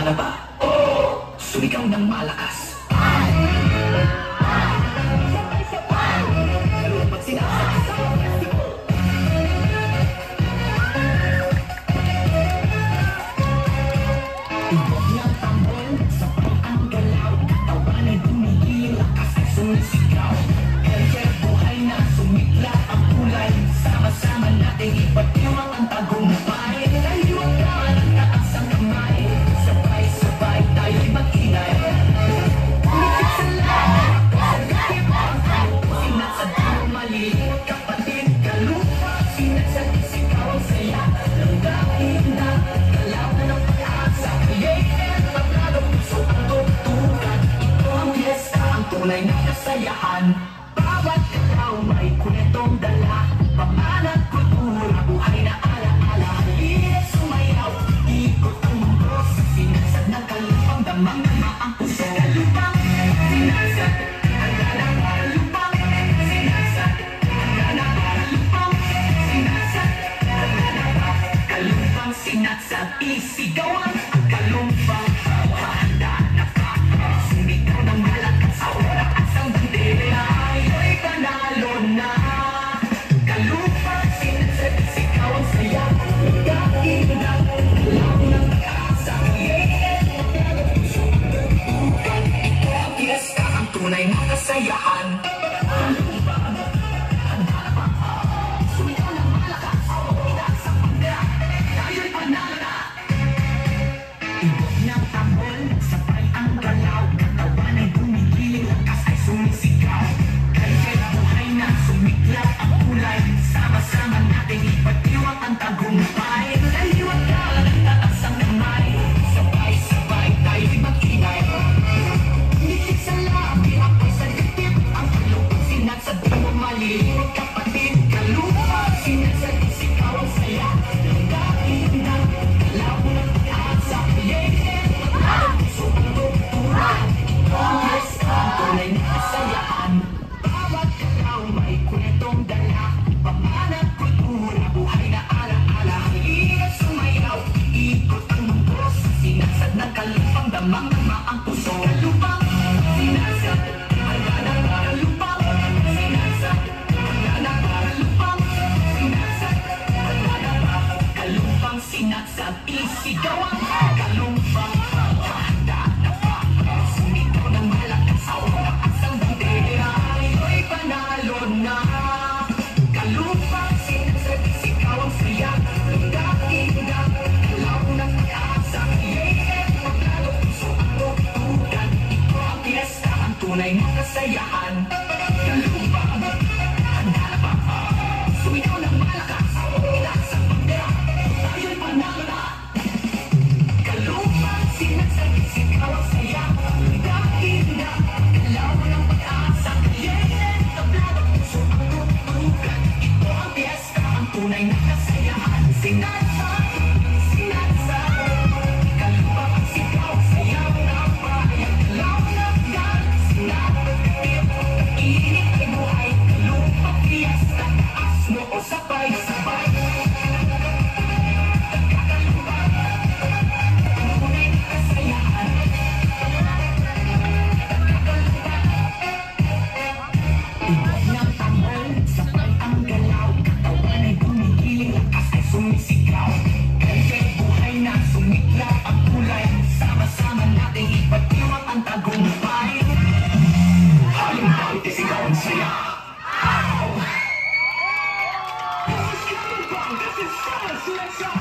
na ba? Oo! Sumigaw ng malakas. Pag sinasaksak, tibok ng tambol, sabay ang galaw, katawan ay dumigil, lakas ay sumisigaw. Kaya buhay na sumikla ang kulay, sama-sama natin ipatiwang ang tagumpay. Taliwag naman ang taas ang kamay, sabay-sabay tayo'y mag-ingay. Umikit sa lahat, kasagayip ang kalupa, sinat sa dulo maliit, kapatid kalupa, sinat sa isigaw ang saya, langgain na, kalaban ng pag-asa, created, paglalo, puso ang tugtugan, ito ang fiesta, ang tunay na kasayahan. Bawat araw may kwentong dala, pamanat, kultura, buhay na ala-ala, halina sumayaw, ikot ang mundo, sinasad ng kalupang, damang-dama ang puso. Kalupang, sinasad, handa na kalupang, sinasad, handa na kalupang, sinasad, handa na kalupang, sinasad, isigawan ang kalumpang, handa na pa, sumigaw ng malakas sa oras ang bandera, ayo'y panalo na. Kalupang, sinasad, isigaw ang saya, magkakinang, alam ng pag-asa, ang tunay na kasayahan. Kalupang, handa na ba? Sumigaw ng malakas, itaas ang bandera, tayo'y panalo na. Tibok ng tambol, sabay ang galaw, katawan ay dumigil, lakas ay sumisigaw. Kaya buhay na sumiklap ang kulay, sama-sama natin ipatiwang ang tagumpay. Taliwag ka ng taas ang kamay, sabay-sabay tayo'y mag-ingay. Umikit sa labi, ako'y sa dibdib, ang kalupang sinat sa dulo maliit, kapatid kalupa, sinat sa isigaw ang saya, langgain na, kalaw ng pag-asa, created, paglalo, puso ang tugtura, ito ang fiesta, ang tunay na kasayahan. Bawat araw may kwentong dala, pamanat, kultura, buhay na ala-ala, halina sumayaw, ikot ang mundo, sinasad ng kalupang, damang-dama ang puso. Kalupang, sinasad, handa na kalupang, sinasad, handa na kalupang, sinasad, handa na kalupang, sinasad, isigawan kalumpang, handa na pa, sumigaw ng malakas sa oras ang bandera, ayo'y panalo na. Kalupang, sinasad, isigaw ang saya, langgain na, kalaw ng pag-asa, created, paglalo, puso ang tugtugan, ito ang fiesta, ang tunay na kasayahan. Kalupang, handa na ba? Sumigaw ng malakas, itaas ang bandera, tayo'y panalo na. Kalupang, sinasad, isigaw ang saya, langgain na, kalaw ng pag-asa, created, paglalo, puso ang tugtugan, ito ang fiesta, ang tunay na kasayahan. Sinasad, sinasad, kalupang ang sigaw, sayaw na bayan, kalaw ng galit, sinasad, init ay buhay, kalupang fiesta, taas mo o sabay-sabay. Kalupang, ang tunay na kasayahan. Tibok ng tambol, sabay ang galaw, katawan ay gumigil, lakas ay sumisigaw. Kaya buhay na sumiklap ang kulay, sama-sama natin ipatiwang ang tagumpay. Halimbawa, isigaw ang saya. Ow! This is Kalupang, this is Salas, let's go!